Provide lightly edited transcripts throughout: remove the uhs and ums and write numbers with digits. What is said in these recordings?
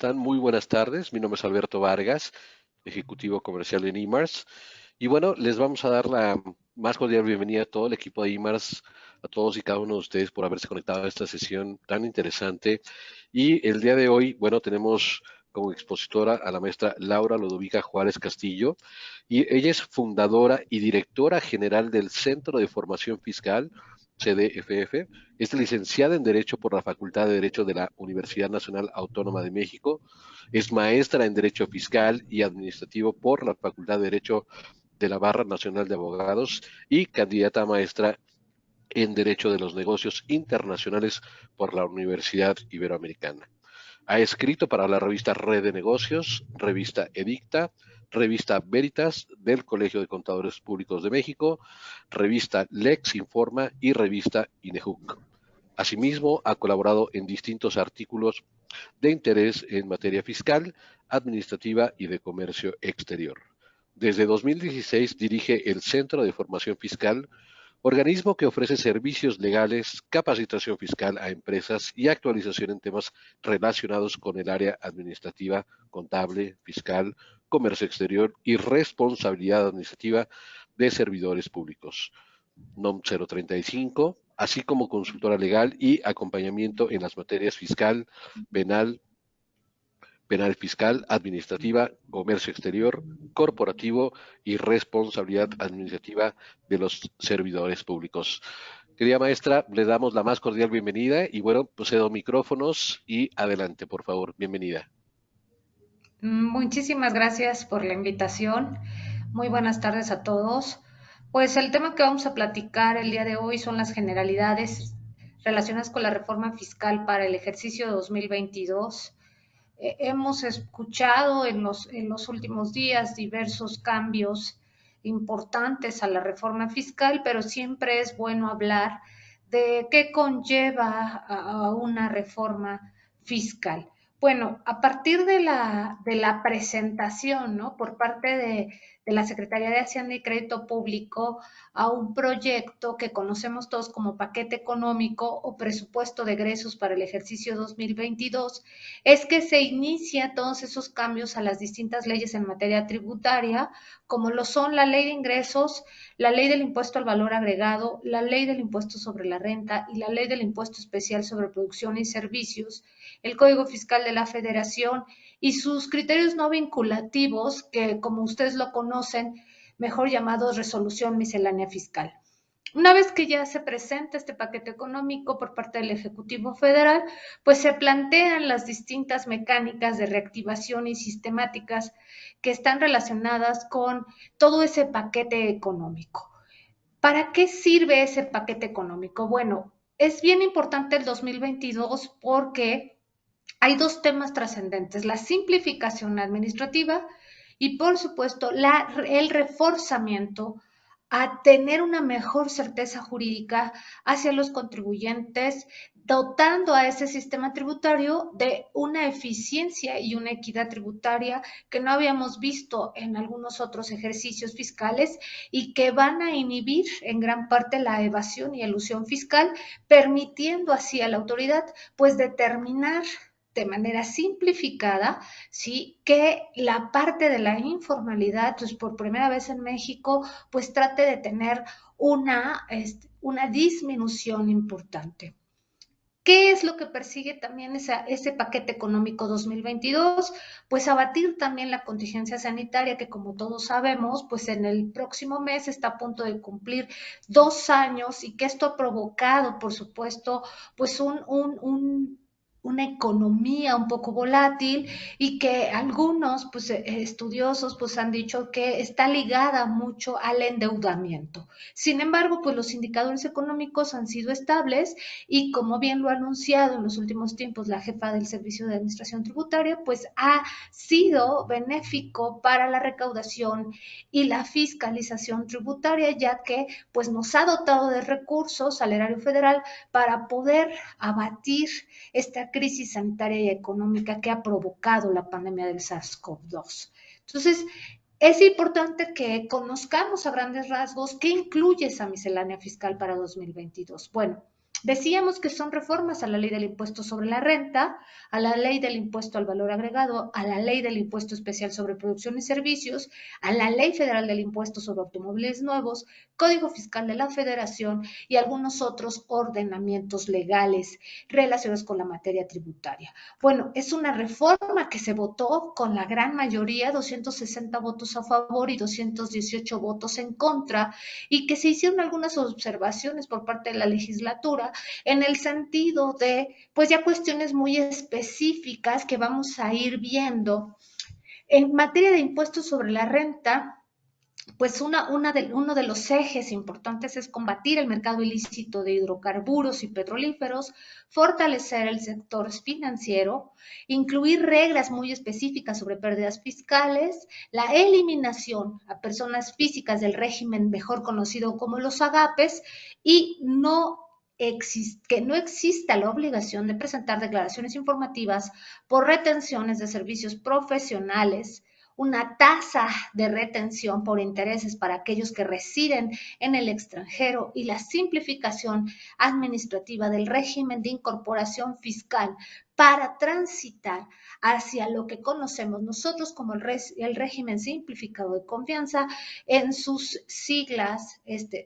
están? Muy buenas tardes. Mi nombre es Alberto Vargas, ejecutivo comercial en IMARS. Y bueno, les vamos a dar la más cordial bienvenida a todo el equipo de IMARS, a todos y cada uno de ustedes por haberse conectado a esta sesión tan interesante. Y el día de hoy, bueno, tenemos como expositora a la maestra Laura Lodovica Juárez Castillo, y ella es fundadora y directora general del Centro de Formación Fiscal, CDFF. Es licenciada en Derecho por la Facultad de Derecho de la Universidad Nacional Autónoma de México. Es maestra en Derecho Fiscal y Administrativo por la Facultad de Derecho de la Barra Nacional de Abogados y candidata a maestra en Derecho de los Negocios Internacionales por la Universidad Iberoamericana. Ha escrito para la revista Red de Negocios, revista Edicta, revista Veritas del Colegio de Contadores Públicos de México, revista Lex Informa y revista INEJUC. Asimismo, ha colaborado en distintos artículos de interés en materia fiscal, administrativa y de comercio exterior. Desde 2016 dirige el Centro de Formación Fiscal, organismo que ofrece servicios legales, capacitación fiscal a empresas y actualización en temas relacionados con el área administrativa, contable, fiscal, comercio exterior y responsabilidad administrativa de servidores públicos. NOM 035, así como consultora legal y acompañamiento en las materias fiscal, penal, penal fiscal, administrativa, comercio exterior, corporativo y responsabilidad administrativa de los servidores públicos. Querida maestra, le damos la más cordial bienvenida y bueno, procedo micrófonos y adelante, por favor, bienvenida. Muchísimas gracias por la invitación. Muy buenas tardes a todos. Pues el tema que vamos a platicar el día de hoy son las generalidades relacionadas con la reforma fiscal para el ejercicio 2022. Hemos escuchado en los últimos días diversos cambios importantes a la reforma fiscal, pero siempre es bueno hablar de qué conlleva a una reforma fiscal. Bueno, a partir de la presentación, ¿no? Por parte de la Secretaría de Hacienda y Crédito Público a un proyecto que conocemos todos como paquete económico o presupuesto de egresos para el ejercicio 2022, es que se inicia todos esos cambios a las distintas leyes en materia tributaria, como lo son la ley de ingresos, la ley del impuesto al valor agregado, la ley del impuesto sobre la renta y la ley del impuesto especial sobre producción y servicios, el Código Fiscal de la Federación y sus criterios no vinculativos, que como ustedes lo conocen, mejor llamados resolución miscelánea fiscal. Una vez que ya se presenta este paquete económico por parte del Ejecutivo Federal, pues se plantean las distintas mecánicas de reactivación y sistemáticas que están relacionadas con todo ese paquete económico. ¿Para qué sirve ese paquete económico? Bueno, es bien importante el 2022 porque hay dos temas trascendentes: la simplificación administrativa y, por supuesto, el reforzamiento a tener una mejor certeza jurídica hacia los contribuyentes, dotando a ese sistema tributario de una eficiencia y una equidad tributaria que no habíamos visto en algunos otros ejercicios fiscales y que van a inhibir en gran parte la evasión y elusión fiscal, permitiendo así a la autoridad pues determinar de manera simplificada, ¿sí? Que la parte de la informalidad, pues por primera vez en México, pues trate de tener una disminución importante. ¿Qué es lo que persigue también ese paquete económico 2022? Pues abatir también la contingencia sanitaria que, como todos sabemos, pues en el próximo mes está a punto de cumplir 2 años y que esto ha provocado, por supuesto, pues una economía un poco volátil y que algunos pues, estudiosos pues, han dicho que está ligada mucho al endeudamiento. Sin embargo, pues los indicadores económicos han sido estables y, como bien lo ha anunciado en los últimos tiempos la jefa del Servicio de Administración Tributaria, pues ha sido benéfico para la recaudación y la fiscalización tributaria, ya que pues nos ha dotado de recursos al erario federal para poder abatir esta crisis sanitaria y económica que ha provocado la pandemia del SARS-CoV-2. Entonces, es importante que conozcamos a grandes rasgos qué incluye esa miscelánea fiscal para 2022. Bueno, Decíamos que son reformas a la ley del impuesto sobre la renta, a la ley del impuesto al valor agregado, a la ley del impuesto especial sobre producción y servicios, a la ley federal del impuesto sobre automóviles nuevos, Código Fiscal de la Federación y algunos otros ordenamientos legales relacionados con la materia tributaria. Bueno, es una reforma que se votó con la gran mayoría, 260 votos a favor y 218 votos en contra, y que se hicieron algunas observaciones por parte de la legislatura en el sentido de, pues ya cuestiones muy específicas que vamos a ir viendo. En materia de impuestos sobre la renta, pues uno de los ejes importantes es combatir el mercado ilícito de hidrocarburos y petrolíferos, fortalecer el sector financiero, incluir reglas muy específicas sobre pérdidas fiscales, la eliminación a personas físicas del régimen mejor conocido como los agapes y que no exista la obligación de presentar declaraciones informativas por retenciones de servicios profesionales, una tasa de retención por intereses para aquellos que residen en el extranjero y la simplificación administrativa del régimen de incorporación fiscal para transitar hacia lo que conocemos nosotros como el régimen simplificado de confianza, en sus siglas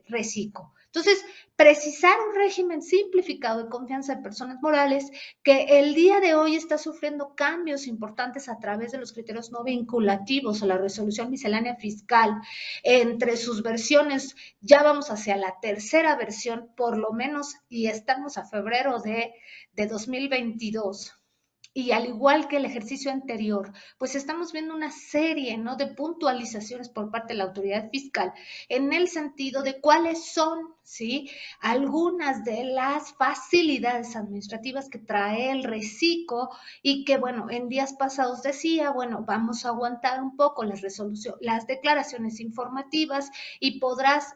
RECICO. Entonces, precisar un régimen simplificado de confianza de personas morales que el día de hoy está sufriendo cambios importantes a través de los criterios no vinculativos o la resolución miscelánea fiscal. Entre sus versiones, ya vamos hacia la tercera versión, por lo menos, y estamos a febrero de 2022. Y al igual que el ejercicio anterior, pues estamos viendo una serie, ¿no?, de puntualizaciones por parte de la autoridad fiscal en el sentido de cuáles son, ¿sí?, algunas de las facilidades administrativas que trae el RECICO y que, bueno, en días pasados decía, bueno, vamos a aguantar un poco las declaraciones informativas y podrás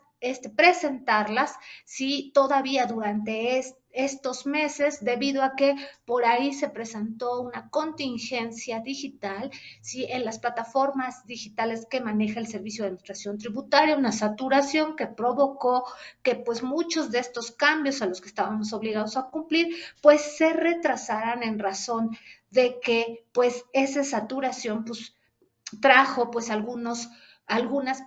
presentarlas si todavía durante estos meses, debido a que por ahí se presentó una contingencia digital, ¿sí?, en las plataformas digitales que maneja el Servicio de Administración Tributaria, una saturación que provocó que pues muchos de estos cambios a los que estábamos obligados a cumplir pues se retrasaran en razón de que pues esa saturación pues trajo pues algunas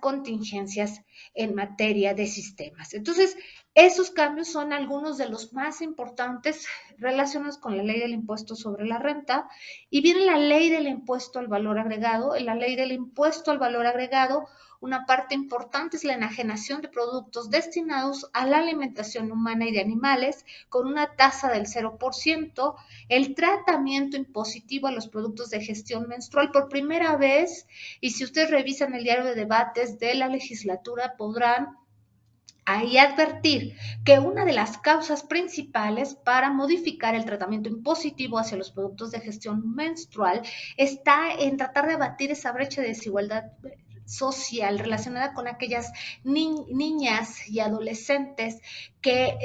contingencias en materia de sistemas. Entonces, esos cambios son algunos de los más importantes relacionados con la ley del impuesto sobre la renta y viene la ley del impuesto al valor agregado. En la ley del impuesto al valor agregado, una parte importante es la enajenación de productos destinados a la alimentación humana y de animales con una tasa del 0%, el tratamiento impositivo a los productos de gestión menstrual por primera vez, y si ustedes revisan el diario de debates de la legislatura podrán ahí advertir que una de las causas principales para modificar el tratamiento impositivo hacia los productos de gestión menstrual está en tratar de abatir esa brecha de desigualdad social relacionada con aquellas niñas y adolescentes que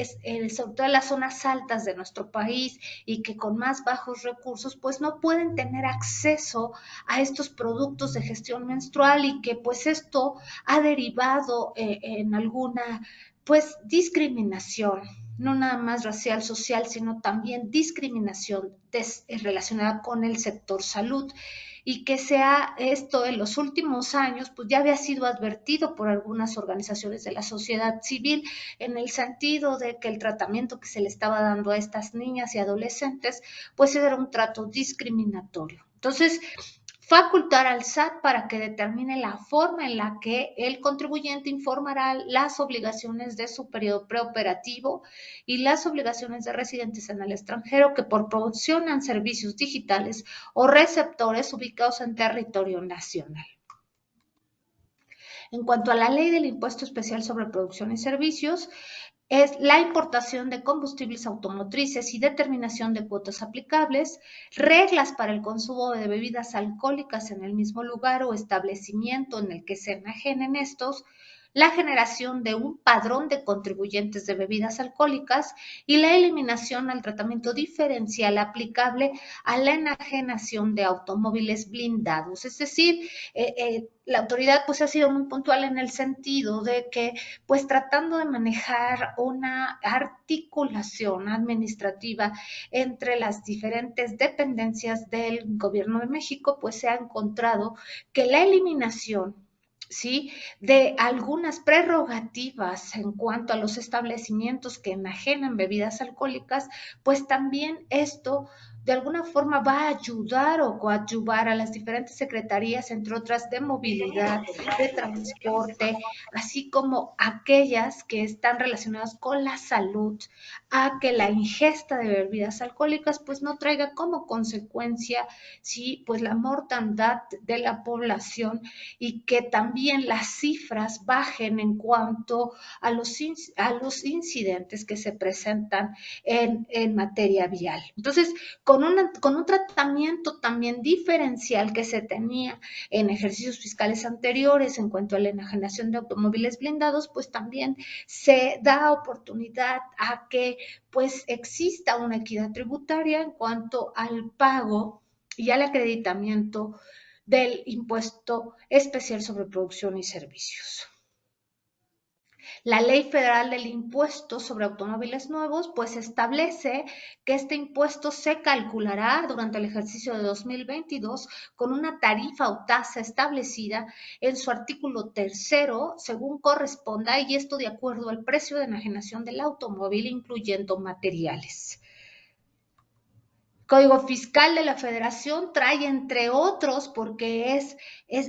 sobre todo en las zonas altas de nuestro país y que con más bajos recursos pues no pueden tener acceso a estos productos de gestión menstrual y que pues esto ha derivado en alguna pues discriminación, no nada más racial, social, sino también discriminación relacionada con el sector salud, y que sea esto en los últimos años, pues ya había sido advertido por algunas organizaciones de la sociedad civil en el sentido de que el tratamiento que se le estaba dando a estas niñas y adolescentes, pues era un trato discriminatorio. Entonces, facultar al SAT para que determine la forma en la que el contribuyente informará las obligaciones de su periodo preoperativo y las obligaciones de residentes en el extranjero que proporcionan servicios digitales o receptores ubicados en territorio nacional. En cuanto a la ley del impuesto especial sobre producción y servicios, es la importación de combustibles automotrices y determinación de cuotas aplicables, reglas para el consumo de bebidas alcohólicas en el mismo lugar o establecimiento en el que se enajenen estos, la generación de un padrón de contribuyentes de bebidas alcohólicas y la eliminación al tratamiento diferencial aplicable a la enajenación de automóviles blindados. Es decir, la autoridad pues ha sido muy puntual en el sentido de que pues tratando de manejar una articulación administrativa entre las diferentes dependencias del gobierno de México, pues se ha encontrado que la eliminación, ¿sí?, de algunas prerrogativas en cuanto a los establecimientos que enajenan bebidas alcohólicas, pues también esto de alguna forma va a ayudar o coadyuvar a las diferentes secretarías, entre otras, de movilidad, de transporte, así como aquellas que están relacionadas con la salud, a que la ingesta de bebidas alcohólicas pues no traiga como consecuencia, sí, pues la mortandad de la población y que también las cifras bajen en cuanto a los incidentes que se presentan en materia vial. Entonces, con un tratamiento también diferencial que se tenía en ejercicios fiscales anteriores en cuanto a la enajenación de automóviles blindados, pues también se da oportunidad a que pues exista una equidad tributaria en cuanto al pago y al acreditamiento del impuesto especial sobre producción y servicios. La Ley Federal del Impuesto sobre Automóviles Nuevos pues establece que este impuesto se calculará durante el ejercicio de 2022 con una tarifa o tasa establecida en su artículo tercero según corresponda, y esto de acuerdo al precio de enajenación del automóvil incluyendo materiales. Código Fiscal de la Federación trae, entre otros, porque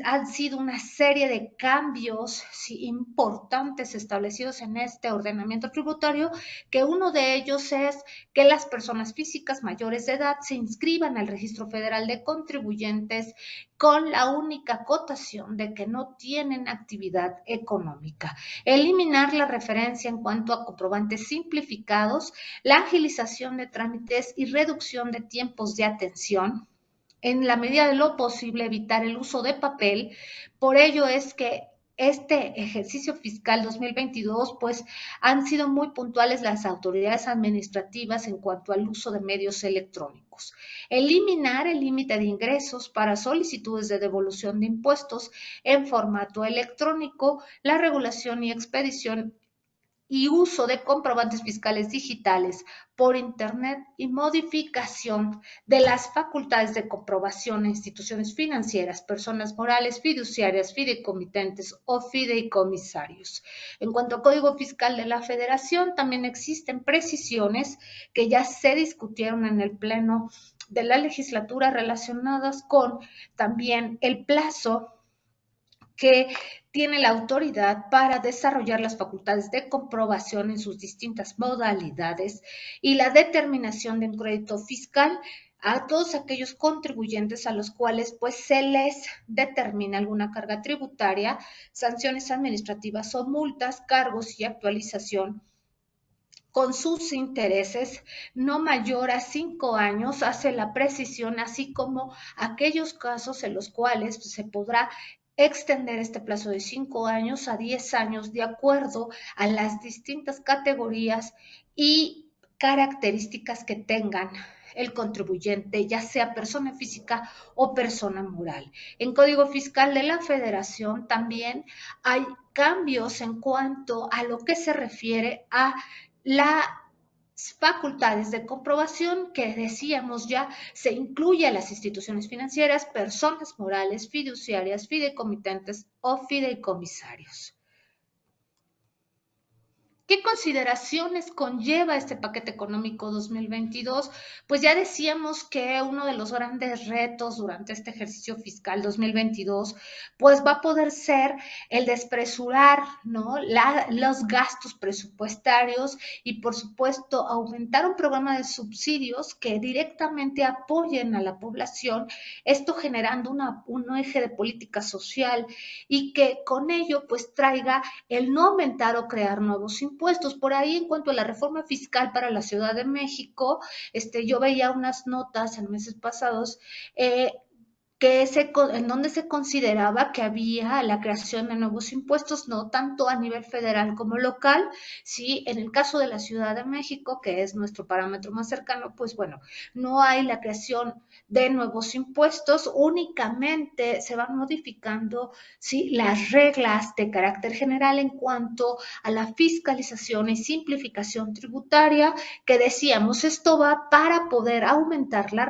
han sido una serie de cambios, sí, importantes establecidos en este ordenamiento tributario, que uno de ellos es que las personas físicas mayores de edad se inscriban al Registro Federal de Contribuyentes con la única acotación de que no tienen actividad económica. Eliminar la referencia en cuanto a comprobantes simplificados, la agilización de trámites y reducción de tiempos de atención. En la medida de lo posible, evitar el uso de papel. Por ello es que este ejercicio fiscal 2022, pues han sido muy puntuales las autoridades administrativas en cuanto al uso de medios electrónicos. Eliminar el límite de ingresos para solicitudes de devolución de impuestos en formato electrónico, la regulación y expedición y uso de comprobantes fiscales digitales por Internet y modificación de las facultades de comprobación a instituciones financieras, personas morales, fiduciarias, fideicomitentes o fideicomisarios. En cuanto al Código Fiscal de la Federación, también existen precisiones que ya se discutieron en el Pleno de la legislatura relacionadas con también el plazo que tiene la autoridad para desarrollar las facultades de comprobación en sus distintas modalidades y la determinación de un crédito fiscal a todos aquellos contribuyentes a los cuales pues se les determina alguna carga tributaria, sanciones administrativas o multas, cargos y actualización con sus intereses no mayor a 5 años, hace la precisión, así como aquellos casos en los cuales se podrá extender este plazo de 5 años a 10 años de acuerdo a las distintas categorías y características que tengan el contribuyente, ya sea persona física o persona moral. En Código Fiscal de la Federación también hay cambios en cuanto a lo que se refiere a las facultades de comprobación que decíamos ya se incluye a las instituciones financieras, personas morales, fiduciarias, fideicomitentes o fideicomisarios. ¿Qué consideraciones conlleva este paquete económico 2022? Pues ya decíamos que uno de los grandes retos durante este ejercicio fiscal 2022, pues va a poder ser el despresurar, ¿no?, los gastos presupuestarios y, por supuesto, aumentar un programa de subsidios que directamente apoyen a la población, esto generando un eje de política social y que con ello pues traiga el no aumentar o crear nuevos impuestos. Por ahí, en cuanto a la reforma fiscal para la Ciudad de México, yo veía unas notas en meses pasados en donde se consideraba que había la creación de nuevos impuestos, no tanto a nivel federal como local. Sí, en el caso de la Ciudad de México, que es nuestro parámetro más cercano, pues bueno, no hay la creación de nuevos impuestos, únicamente se van modificando, sí, las reglas de carácter general en cuanto a la fiscalización y simplificación tributaria, que decíamos, esto va para poder aumentar la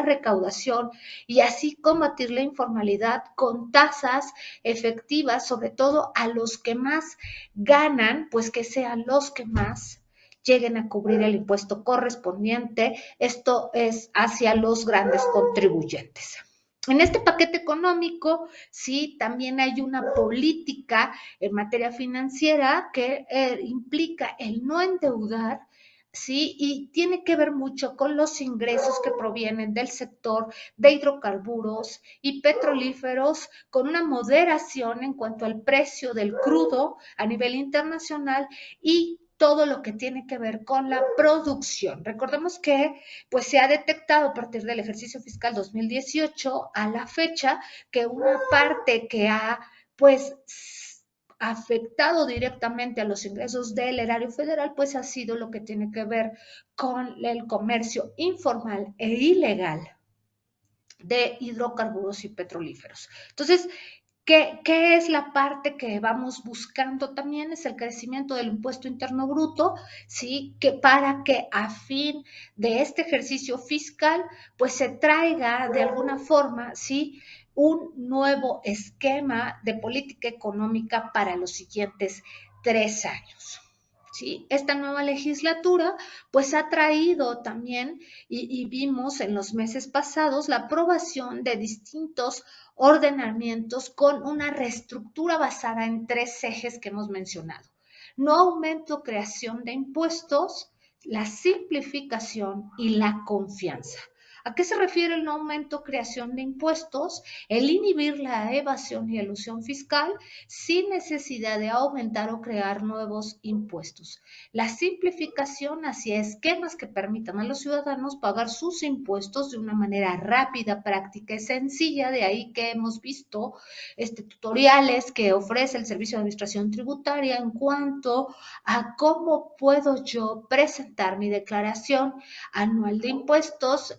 recaudación y así combatir la informalidad con tasas efectivas, sobre todo a los que más ganan, pues que sean los que más lleguen a cubrir el impuesto correspondiente. Esto es hacia los grandes contribuyentes. En este paquete económico, sí, también hay una política en materia financiera que implica el no endeudar, ¿sí? Y tiene que ver mucho con los ingresos que provienen del sector de hidrocarburos y petrolíferos, con una moderación en cuanto al precio del crudo a nivel internacional y todo lo que tiene que ver con la producción. Recordemos que pues se ha detectado a partir del ejercicio fiscal 2018 a la fecha que una parte que ha pues afectado directamente a los ingresos del erario federal, pues ha sido lo que tiene que ver con el comercio informal e ilegal de hidrocarburos y petrolíferos. Entonces, ¿qué es la parte que vamos buscando también? Es el crecimiento del impuesto interno bruto, ¿sí? Que para que a fin de este ejercicio fiscal, pues se traiga de alguna forma, ¿sí? Un nuevo esquema de política económica para los siguientes 3 años. ¿Sí? Esta nueva legislatura pues ha traído también y vimos en los meses pasados la aprobación de distintos ordenamientos con una reestructura basada en 3 ejes que hemos mencionado. No aumento, creación de impuestos, la simplificación y la confianza. ¿A qué se refiere el no aumento, creación de impuestos? El inhibir la evasión y elusión fiscal sin necesidad de aumentar o crear nuevos impuestos. La simplificación hacia esquemas que permitan a los ciudadanos pagar sus impuestos de una manera rápida, práctica y sencilla. De ahí que hemos visto tutoriales que ofrece el Servicio de Administración Tributaria en cuanto a cómo puedo yo presentar mi declaración anual de impuestos,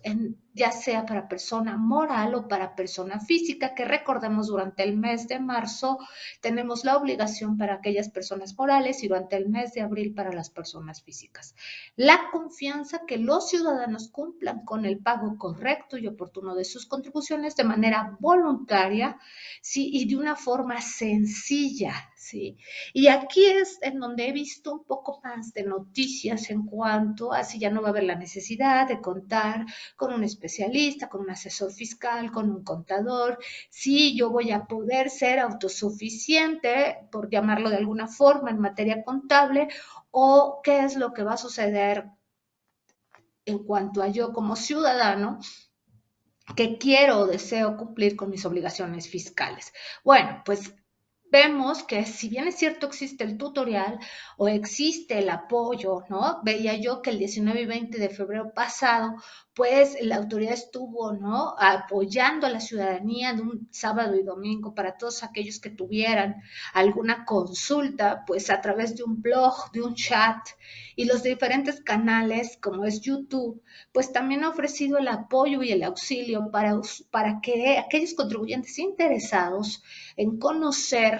ya sea para persona moral o para persona física, que recordemos durante el mes de marzo tenemos la obligación para aquellas personas morales y durante el mes de abril para las personas físicas. La confianza que los ciudadanos cumplan con el pago correcto y oportuno de sus contribuciones de manera voluntaria, ¿sí? Y de una forma sencilla, ¿sí? Y aquí es en donde he visto un poco más de noticias en cuanto a si ya no va a haber la necesidad de contar con un especialista, con un asesor fiscal, con un contador, si yo voy a poder ser autosuficiente, por llamarlo de alguna forma, en materia contable, o qué es lo que va a suceder en cuanto a yo como ciudadano que quiero o deseo cumplir con mis obligaciones fiscales. Bueno, pues vemos que si bien es cierto existe el tutorial o existe el apoyo, ¿no? Veía yo que el 19 y 20 de febrero pasado, pues la autoridad estuvo, ¿no? Apoyando a la ciudadanía de un sábado y domingo para todos aquellos que tuvieran alguna consulta, pues a través de un blog, de un chat y los diferentes canales como es YouTube, pues también ha ofrecido el apoyo y el auxilio para que aquellos contribuyentes interesados en conocer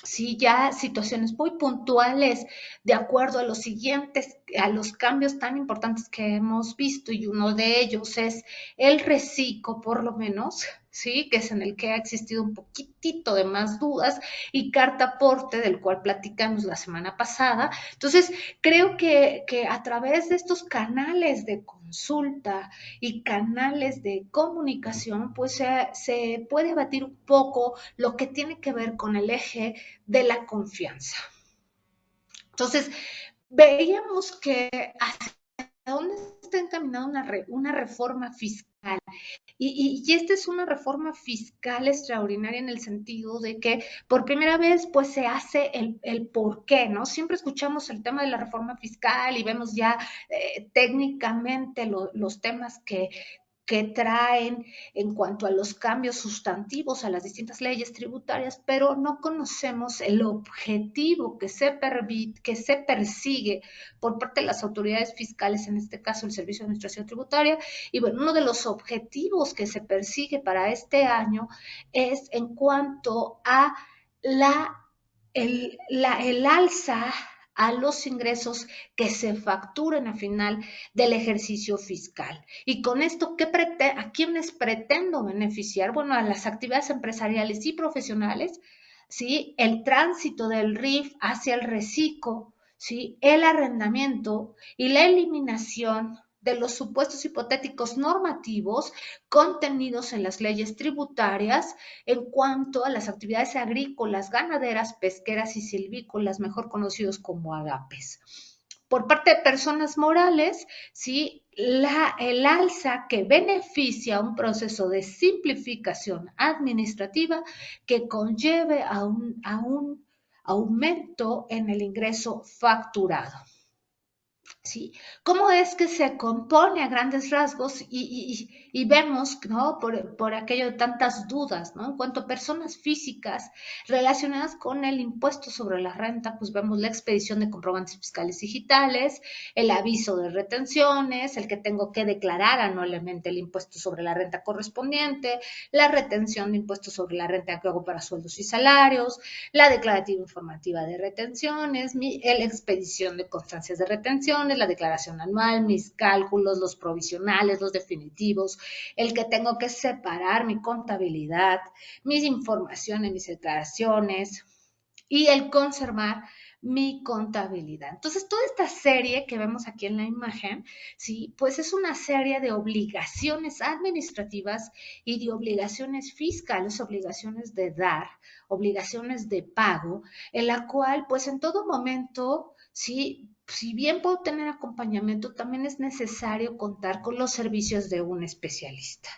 si ya situaciones muy puntuales de acuerdo a los siguientes, a los cambios tan importantes que hemos visto, y uno de ellos es el reciclo, por lo menos, ¿sí? Que es en el que ha existido un poquitito de más dudas, y carta aporte, del cual platicamos la semana pasada. Entonces, creo que a través de estos canales de consulta y canales de comunicación, pues se puede abatir un poco lo que tiene que ver con el eje de la confianza. Entonces, veíamos que hacia dónde está encaminada una reforma fiscal. Y esta es una reforma fiscal extraordinaria en el sentido de que por primera vez pues se hace el por qué, ¿no? Siempre escuchamos el tema de la reforma fiscal y vemos ya técnicamente los temas que traen en cuanto a los cambios sustantivos a las distintas leyes tributarias, pero no conocemos el objetivo que se persigue por parte de las autoridades fiscales, en este caso el Servicio de Administración Tributaria. Y bueno, uno de los objetivos que se persigue para este año es en cuanto a el alza a los ingresos que se facturen al final del ejercicio fiscal. Y con esto, ¿a quiénes pretendo beneficiar? Bueno, a las actividades empresariales y profesionales, ¿sí? El tránsito del RIF hacia el reciclo, ¿sí? El arrendamiento y la eliminación de los supuestos hipotéticos normativos contenidos en las leyes tributarias en cuanto a las actividades agrícolas, ganaderas, pesqueras y silvícolas, mejor conocidos como agapes. Por parte de personas morales, ¿sí? El alza que beneficia un proceso de simplificación administrativa que conlleve a un aumento en el ingreso facturado. ¿Sí? ¿Cómo es que se compone a grandes rasgos? Y vemos, ¿no? Por aquello de tantas dudas, ¿no? En cuanto a personas físicas relacionadas con el impuesto sobre la renta, pues vemos la expedición de comprobantes fiscales digitales, el aviso de retenciones, el que tengo que declarar anualmente el impuesto sobre la renta correspondiente, la retención de impuestos sobre la renta que hago para sueldos y salarios, la declarativa informativa de retenciones, la expedición de constancias de retenciones, la declaración anual, mis cálculos, los provisionales, los definitivos, el que tengo que separar mi contabilidad, mis informaciones, mis declaraciones y el conservar mi contabilidad. Entonces, toda esta serie que vemos aquí en la imagen, ¿sí? Pues es una serie de obligaciones administrativas y de obligaciones fiscales, obligaciones de dar, obligaciones de pago, en la cual, pues en todo momento, ¿sí? Si bien puedo tener acompañamiento, también es necesario contar con los servicios de un especialista.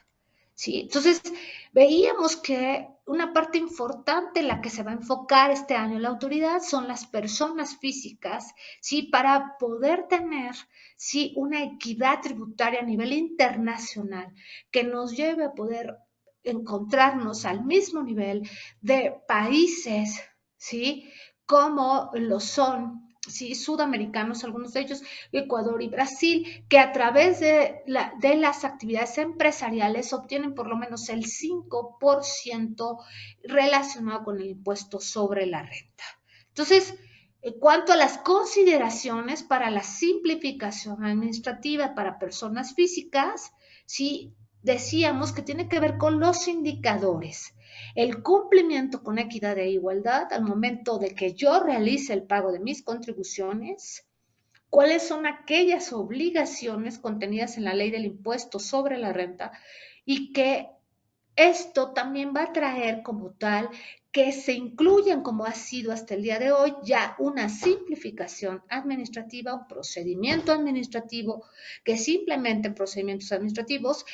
¿Sí? Entonces, veíamos que una parte importante en la que se va a enfocar este año la autoridad son las personas físicas, ¿sí? Para poder tener, ¿sí? Una equidad tributaria a nivel internacional que nos lleve a poder encontrarnos al mismo nivel de países, ¿sí? Como lo son, ¿sí? Sudamericanos, algunos de ellos, Ecuador y Brasil, que a través de las actividades empresariales obtienen por lo menos el 5% relacionado con el impuesto sobre la renta. Entonces, en cuanto a las consideraciones para la simplificación administrativa para personas físicas, sí, decíamos que tiene que ver con los indicadores. El cumplimiento con equidad e igualdad al momento de que yo realice el pago de mis contribuciones, cuáles son aquellas obligaciones contenidas en la ley del impuesto sobre la renta y que esto también va a traer como tal que se incluyan, como ha sido hasta el día de hoy, ya una simplificación administrativa, un procedimiento administrativo, que simplemente en procedimientos administrativos,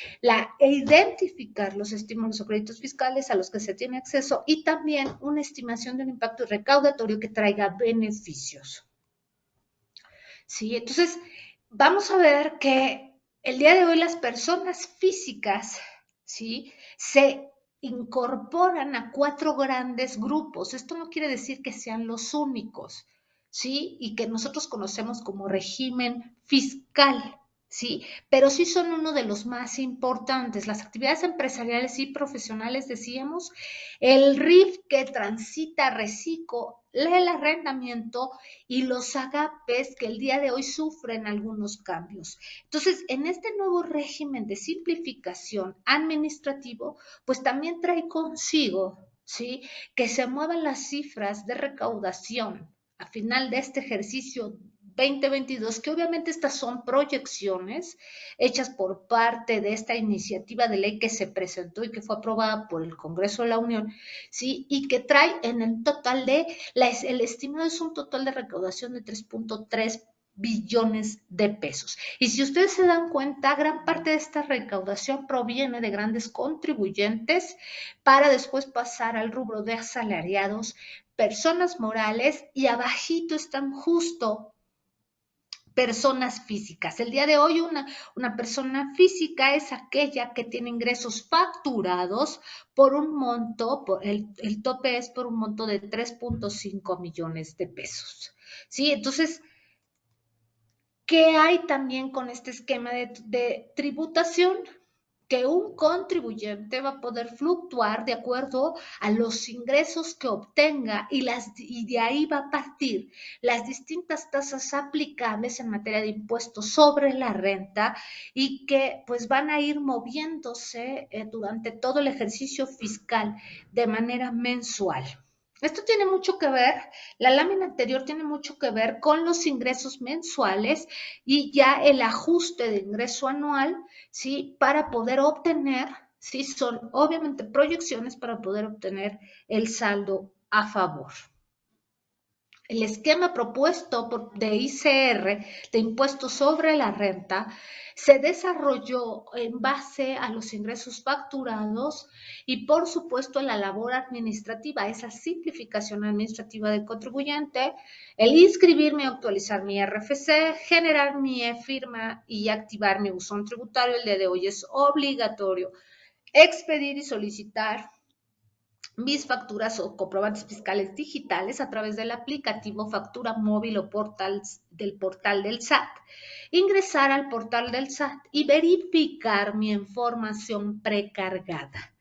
identificar los estímulos o créditos fiscales a los que se tiene acceso y también una estimación de un impacto recaudatorio que traiga beneficios. ¿Sí? Entonces, vamos a ver que el día de hoy las personas físicas, ¿sí? Se incorporan a 4 grandes grupos. Esto no quiere decir que sean los únicos, ¿sí? Y que nosotros conocemos como régimen fiscal, ¿sí? Pero sí son uno de los más importantes. Las actividades empresariales y profesionales, decíamos, el RIF que transita reciclo, el arrendamiento y los agapes que el día de hoy sufren algunos cambios. Entonces, en este nuevo régimen de simplificación administrativo, pues también trae consigo, ¿sí? Que se muevan las cifras de recaudación a final de este ejercicio 2022, que obviamente estas son proyecciones hechas por parte de esta iniciativa de ley que se presentó y que fue aprobada por el Congreso de la Unión, ¿sí? Y que trae en el total el estimado es un total de recaudación de 3.3 billones de pesos. Y si ustedes se dan cuenta, gran parte de esta recaudación proviene de grandes contribuyentes para después pasar al rubro de asalariados, personas morales y abajito están justo personas físicas. El día de hoy una persona física es aquella que tiene ingresos facturados por un monto, el tope es por un monto de 3.5 millones de pesos. ¿Sí? Entonces, ¿qué hay también con este esquema de tributación? Que un contribuyente va a poder fluctuar de acuerdo a los ingresos que obtenga y de ahí va a partir las distintas tasas aplicables en materia de impuestos sobre la renta y que pues van a ir moviéndose durante todo el ejercicio fiscal de manera mensual. Esto tiene mucho que ver, la lámina anterior tiene mucho que ver con los ingresos mensuales y ya el ajuste de ingreso anual, ¿sí? Para poder obtener, ¿sí? Son obviamente proyecciones para poder obtener el saldo a favor. El esquema propuesto de ICR, de impuestos sobre la renta, se desarrolló en base a los ingresos facturados y, por supuesto, la labor administrativa, esa simplificación administrativa del contribuyente, el inscribirme y actualizar mi RFC, generar mi e-firma y activar mi buzón tributario. El día de hoy es obligatorio expedir y solicitar mis facturas o comprobantes fiscales digitales a través del aplicativo Factura Móvil o portal del SAT, ingresar al portal del SAT y verificar mi información precargada,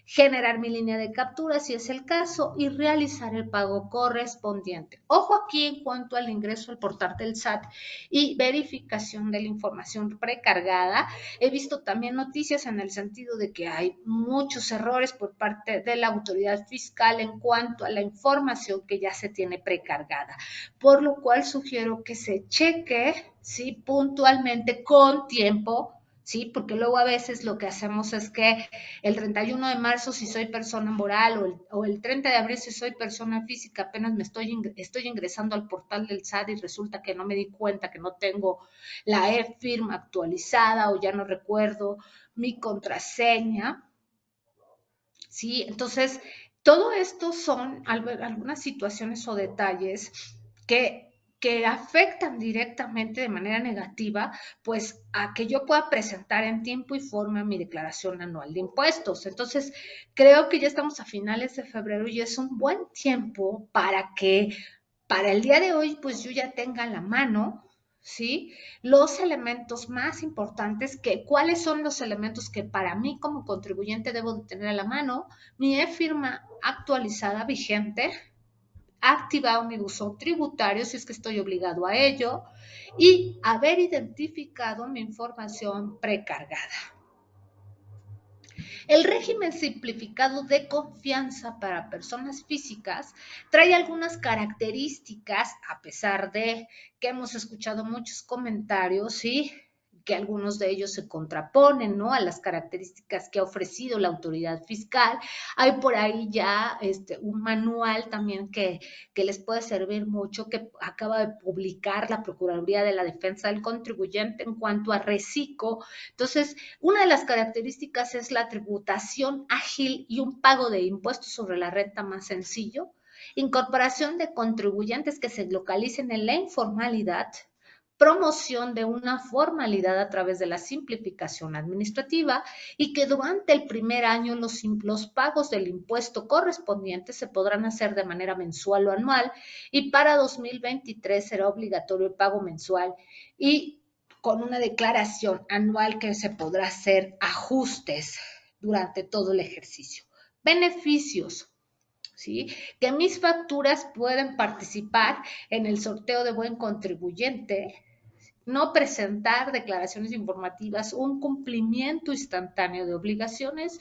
generar mi línea de captura si es el caso y realizar el pago correspondiente. Ojo aquí en cuanto al ingreso al portal del SAT y verificación de la información precargada. He visto también noticias en el sentido de que hay muchos errores por parte de la autoridad fiscal en cuanto a la información que ya se tiene precargada, por lo cual sugiero que se cheque, ¿sí? Puntualmente con tiempo, ¿sí? Porque luego a veces lo que hacemos es que el 31 de marzo si soy persona moral o el 30 de abril si soy persona física, apenas estoy ingresando al portal del SAT y resulta que no me di cuenta que no tengo la e-firma actualizada o ya no recuerdo mi contraseña, ¿sí? Entonces, todo esto son algunas situaciones o detalles que afectan directamente de manera negativa, pues a que yo pueda presentar en tiempo y forma mi declaración anual de impuestos. Entonces, creo que ya estamos a finales de febrero y es un buen tiempo para que para el día de hoy, pues yo ya tenga en la mano, ¿sí? Los elementos más importantes, cuáles son los elementos que para mí como contribuyente debo de tener a la mano, mi e-firma actualizada, vigente, activado mi buzón tributario si es que estoy obligado a ello y haber identificado mi información precargada. El régimen simplificado de confianza para personas físicas trae algunas características, a pesar de que hemos escuchado muchos comentarios, ¿sí? Que algunos de ellos se contraponen, ¿no? A las características que ha ofrecido la autoridad fiscal. Hay por ahí ya un manual también que les puede servir mucho, que acaba de publicar la Procuraduría de la Defensa del Contribuyente en cuanto a reciclo. Entonces, una de las características es la tributación ágil y un pago de impuestos sobre la renta más sencillo, incorporación de contribuyentes que se localicen en la informalidad, promoción de una formalidad a través de la simplificación administrativa y que durante el primer año los pagos del impuesto correspondiente se podrán hacer de manera mensual o anual y para 2023 será obligatorio el pago mensual y con una declaración anual que se podrá hacer ajustes durante todo el ejercicio. Beneficios. ¿Sí? Que mis facturas pueden participar en el sorteo de buen contribuyente, no presentar declaraciones informativas, un cumplimiento instantáneo de obligaciones,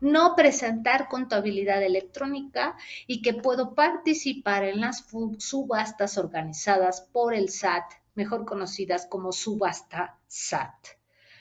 no presentar contabilidad electrónica y que puedo participar en las subastas organizadas por el SAT, mejor conocidas como subasta SAT.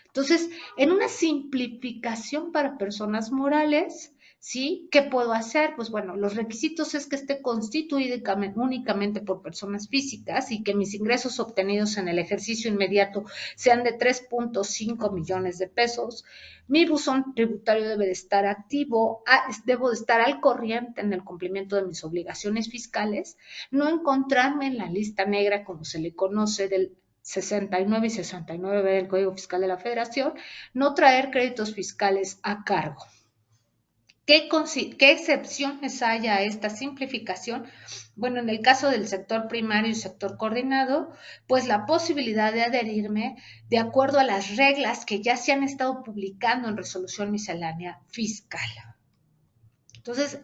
Entonces, en una simplificación para personas morales, ¿sí? ¿Qué puedo hacer? Pues bueno, los requisitos es que esté constituido únicamente por personas físicas y que mis ingresos obtenidos en el ejercicio inmediato sean de 3.5 millones de pesos. Mi buzón tributario debe de estar activo, debo de estar al corriente en el cumplimiento de mis obligaciones fiscales, no encontrarme en la lista negra, como se le conoce, 69 y 69 del Código Fiscal de la Federación, no traer créditos fiscales a cargo. ¿Qué excepciones hay a esta simplificación? Bueno, en el caso del sector primario y sector coordinado, pues la posibilidad de adherirme de acuerdo a las reglas que ya se han estado publicando en resolución miscelánea fiscal. Entonces,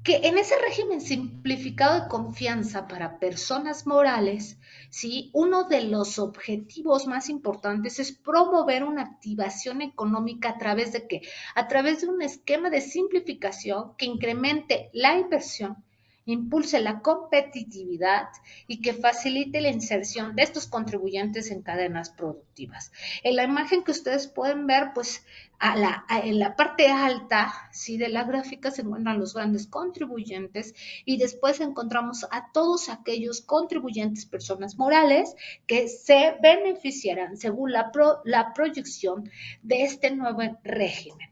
que en ese régimen simplificado de confianza para personas morales, ¿sí? Uno de los objetivos más importantes es promover una activación económica a través de ¿qué? A través de un esquema de simplificación que incremente la inversión, impulse la competitividad y que facilite la inserción de estos contribuyentes en cadenas productivas. En la imagen que ustedes pueden ver, pues en la parte alta, ¿sí? De la gráfica se encuentran los grandes contribuyentes y después encontramos a todos aquellos contribuyentes, personas morales, que se beneficiarán según la proyección de este nuevo régimen.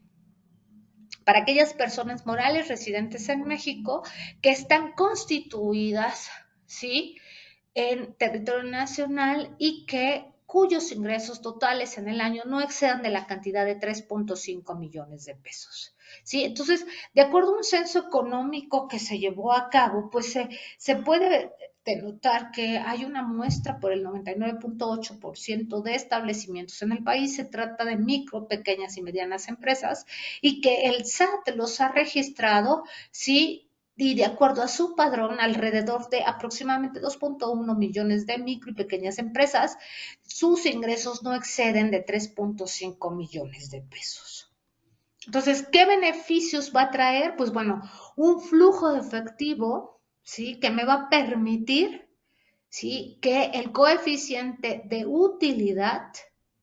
Para aquellas personas morales residentes en México que están constituidas, ¿sí? En territorio nacional y cuyos ingresos totales en el año no excedan de la cantidad de 3.5 millones de pesos. ¿Sí? Entonces, de acuerdo a un censo económico que se llevó a cabo, pues se puede denotar que hay una muestra por el 99.8% de establecimientos en el país. Se trata de micro, pequeñas y medianas empresas y que el SAT los ha registrado, ¿sí? Y de acuerdo a su padrón, alrededor de aproximadamente 2.1 millones de micro y pequeñas empresas, sus ingresos no exceden de 3.5 millones de pesos. Entonces, ¿qué beneficios va a traer? Pues bueno, un flujo de efectivo, ¿sí? Que me va a permitir, ¿sí? Que el coeficiente de utilidad,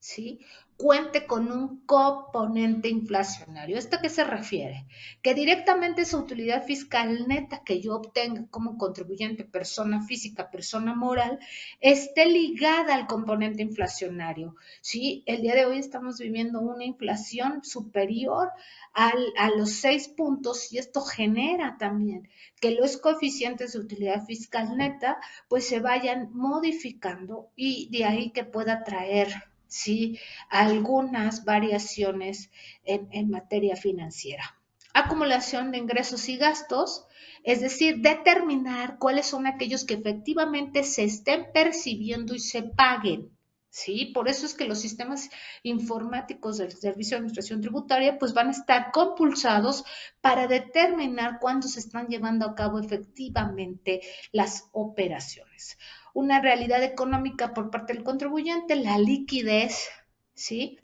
¿sí? Cuente con un componente inflacionario. ¿Esto a qué se refiere? Que directamente esa utilidad fiscal neta que yo obtenga como contribuyente, persona física, persona moral, esté ligada al componente inflacionario. ¿Sí? El día de hoy estamos viviendo una inflación superior a los 6 puntos y esto genera también que los coeficientes de utilidad fiscal neta pues se vayan modificando y de ahí que pueda traer, ¿sí? Algunas variaciones en materia financiera. Acumulación de ingresos y gastos, es decir, determinar cuáles son aquellos que efectivamente se estén percibiendo y se paguen. ¿Sí? Por eso es que los sistemas informáticos del Servicio de Administración Tributaria pues van a estar compulsados para determinar cuándo se están llevando a cabo efectivamente las operaciones. Una realidad económica por parte del contribuyente, la liquidez, ¿sí?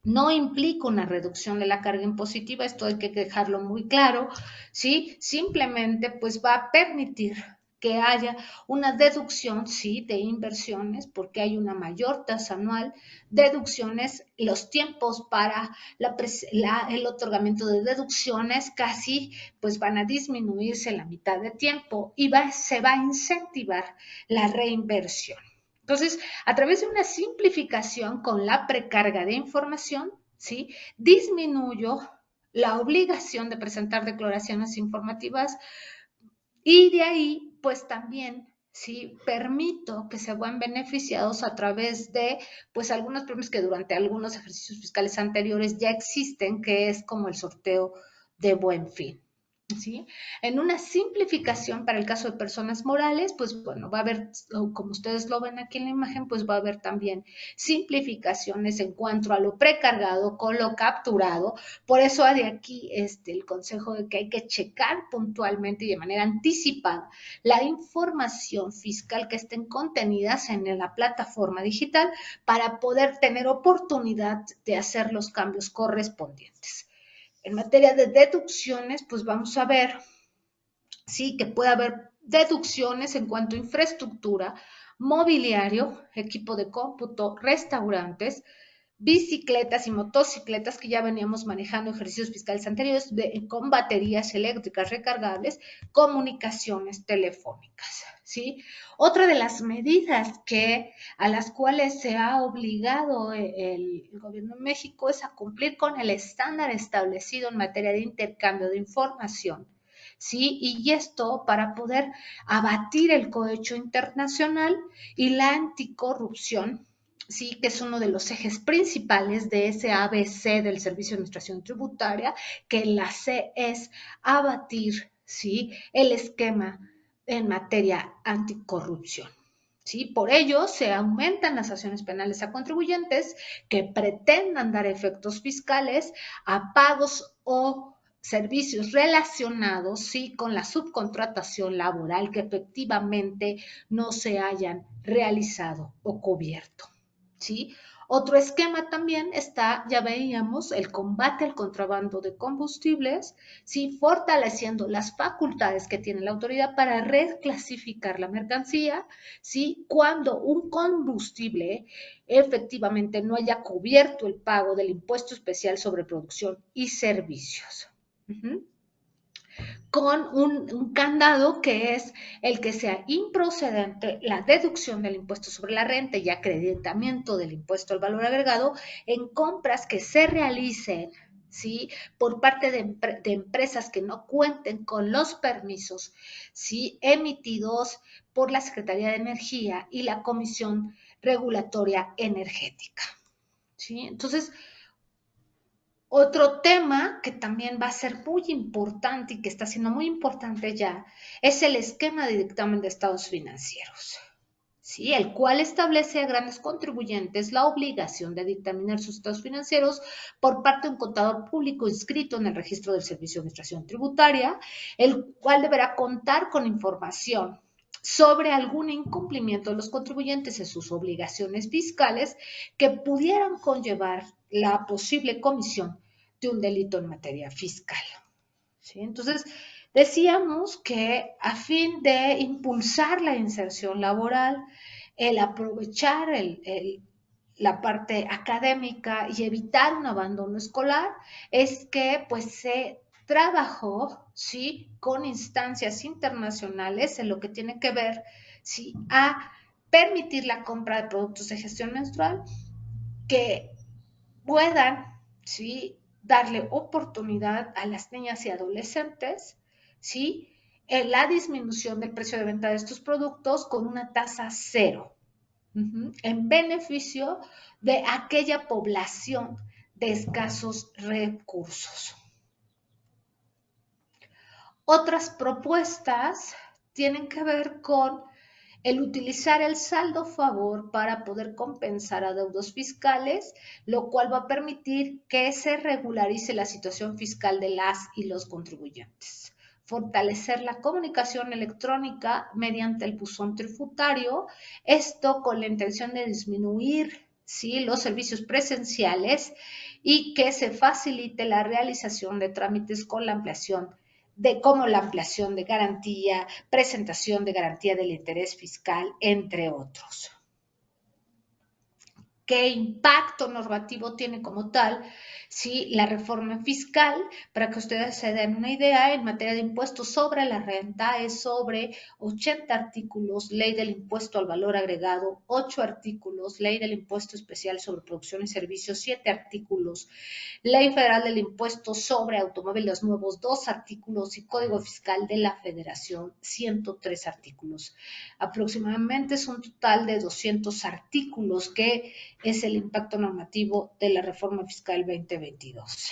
No implica una reducción de la carga impositiva, esto hay que dejarlo muy claro, ¿sí? Simplemente pues va a permitir que haya una deducción, sí, de inversiones, porque hay una mayor tasa anual, deducciones, los tiempos para el otorgamiento de deducciones casi pues van a disminuirse en la mitad de tiempo y se va a incentivar la reinversión. Entonces, a través de una simplificación con la precarga de información, ¿sí? Disminuyo la obligación de presentar declaraciones informativas y de ahí, pues también, ¿sí? Permito que se vean beneficiados a través de, pues, algunos premios que durante algunos ejercicios fiscales anteriores ya existen, que es como el sorteo de Buen Fin. ¿Sí? En una simplificación para el caso de personas morales, pues bueno, va a haber, como ustedes lo ven aquí en la imagen, pues va a haber también simplificaciones en cuanto a lo precargado con lo capturado. Por eso hay de aquí el consejo de que hay que checar puntualmente y de manera anticipada la información fiscal que estén contenidas en la plataforma digital para poder tener oportunidad de hacer los cambios correspondientes. En materia de deducciones, pues vamos a ver, sí, que puede haber deducciones en cuanto a infraestructura, mobiliario, equipo de cómputo, restaurantes, bicicletas y motocicletas que ya veníamos manejando ejercicios fiscales anteriores con baterías eléctricas recargables, comunicaciones telefónicas, ¿sí? Otra de las medidas a las cuales se ha obligado el gobierno de México es a cumplir con el estándar establecido en materia de intercambio de información, ¿sí? Y esto para poder abatir el cohecho internacional y la anticorrupción, ¿sí? Que es uno de los ejes principales de ese ABC del Servicio de Administración Tributaria, que la C es abatir, ¿sí? El esquema en materia anticorrupción. ¿Sí? Por ello, se aumentan las sanciones penales a contribuyentes que pretendan dar efectos fiscales a pagos o servicios relacionados, ¿sí? Con la subcontratación laboral que efectivamente no se hayan realizado o cubierto, ¿sí? Otro esquema también está, ya veíamos, el combate al contrabando de combustibles, ¿sí? Fortaleciendo las facultades que tiene la autoridad para reclasificar la mercancía, ¿sí? Cuando un combustible efectivamente no haya cubierto el pago del impuesto especial sobre producción y servicios. Con un candado que es el que sea improcedente la deducción del impuesto sobre la renta y acreditamiento del impuesto al valor agregado en compras que se realicen, ¿sí? Por parte de empresas que no cuenten con los permisos, ¿sí? Emitidos por la Secretaría de Energía y la Comisión Regulatoria Energética, ¿sí? Entonces, otro tema que también va a ser muy importante y que está siendo muy importante ya es el esquema de dictamen de estados financieros, ¿sí? El cual establece a grandes contribuyentes la obligación de dictaminar sus estados financieros por parte de un contador público inscrito en el registro del Servicio de Administración Tributaria, el cual deberá contar con información sobre algún incumplimiento de los contribuyentes en sus obligaciones fiscales que pudieran conllevar la posible comisión de un delito en materia fiscal, ¿sí? Entonces, decíamos que a fin de impulsar la inserción laboral, el aprovechar la parte académica y evitar un abandono escolar, es que pues se trabajó, ¿sí? Con instancias internacionales en lo que tiene que ver, ¿sí? A permitir la compra de productos de gestión menstrual que puedan, ¿sí? Darle oportunidad a las niñas y adolescentes, ¿sí? En la disminución del precio de venta de estos productos con una tasa cero, en beneficio de aquella población de escasos recursos. Otras propuestas tienen que ver con el utilizar el saldo favor para poder compensar adeudos fiscales, lo cual va a permitir que se regularice la situación fiscal de las y los contribuyentes. Fortalecer la comunicación electrónica mediante el buzón tributario, esto con la intención de disminuir, ¿sí? Los servicios presenciales y que se facilite la realización de trámites con la ampliación de como la ampliación de garantía, presentación de garantía del interés fiscal, entre otros. ¿Qué impacto normativo tiene como tal? Sí, la reforma fiscal, para que ustedes se den una idea, en materia de impuestos sobre la renta es sobre 80 artículos, ley del impuesto al valor agregado, 8 artículos, ley del impuesto especial sobre producción y servicios, 7 artículos, Ley Federal del Impuesto sobre Automóviles Nuevos, 2 artículos y Código Fiscal de la Federación, 103 artículos. Aproximadamente es un total de 200 artículos que es el impacto normativo de la reforma fiscal 2022.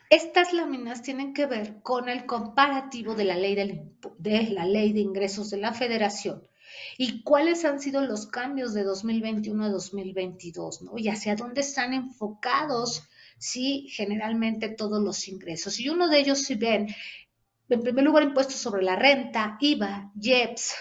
Estas láminas tienen que ver con el comparativo de la ley de ingresos de la Federación y cuáles han sido los cambios de 2021 a 2022, ¿no? Y hacia dónde están enfocados, sí, generalmente todos los ingresos. Y uno de ellos, si ven, en primer lugar, impuestos sobre la renta, IVA, IEPS,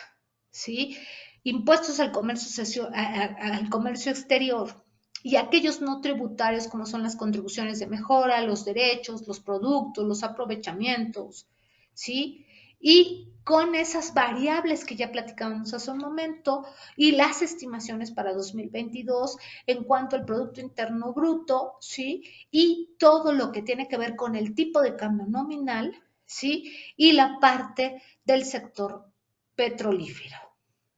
¿sí? Impuestos al comercio exterior y aquellos no tributarios como son las contribuciones de mejora, los derechos, los productos, los aprovechamientos, ¿sí? Y con esas variables que ya platicábamos hace un momento y las estimaciones para 2022 en cuanto al Producto Interno Bruto, ¿sí? Y todo lo que tiene que ver con el tipo de cambio nominal, ¿sí? Y la parte del sector petrolífero.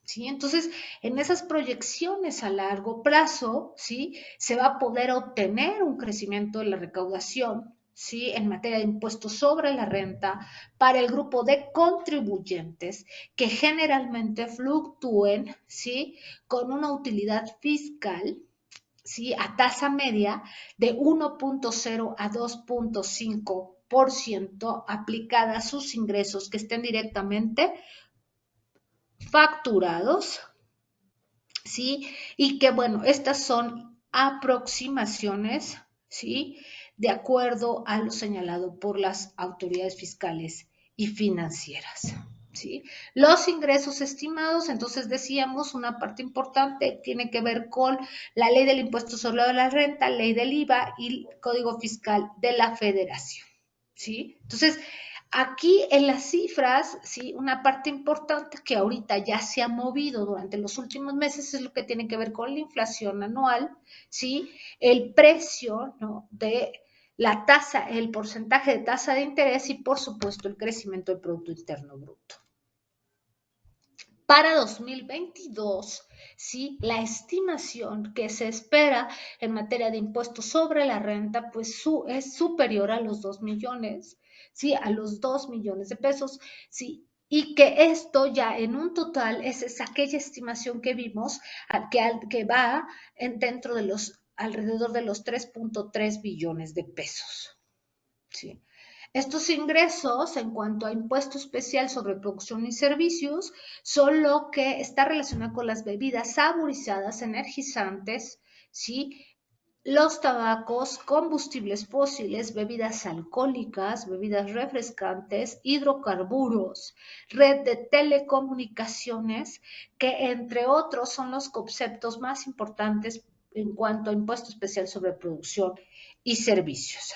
¿Sí? Entonces, en esas proyecciones a largo plazo, ¿sí? Se va a poder obtener un crecimiento de la recaudación, ¿sí? En materia de impuestos sobre la renta para el grupo de contribuyentes que generalmente fluctúen, ¿sí? Con una utilidad fiscal, ¿sí? A tasa media de 1.0 a 2.5% aplicada a sus ingresos que estén directamente facturados, ¿sí? Y que, bueno, estas son aproximaciones, ¿sí? De acuerdo a lo señalado por las autoridades fiscales y financieras, ¿sí? Los ingresos estimados, entonces decíamos, una parte importante tiene que ver con la ley del impuesto sobre la renta, ley del IVA y el Código Fiscal de la Federación, ¿sí? Entonces, aquí en las cifras, sí, una parte importante que ahorita ya se ha movido durante los últimos meses es lo que tiene que ver con la inflación anual, sí, el precio, ¿no? De la tasa, el porcentaje de tasa de interés y por supuesto el crecimiento del Producto Interno Bruto. Para 2022, ¿sí? La estimación que se espera en materia de impuestos sobre la renta pues es superior a los 2 millones, ¿sí? A los 2 millones de pesos, ¿sí? Y que esto ya en un total es aquella estimación que vimos que va dentro de los alrededor de los 3.3 billones de pesos, ¿sí? Estos ingresos, en cuanto a impuesto especial sobre producción y servicios, son lo que está relacionado con las bebidas saborizadas, energizantes, ¿sí? Los tabacos, combustibles fósiles, bebidas alcohólicas, bebidas refrescantes, hidrocarburos, red de telecomunicaciones, que entre otros son los conceptos más importantes en cuanto a impuesto especial sobre producción y servicios.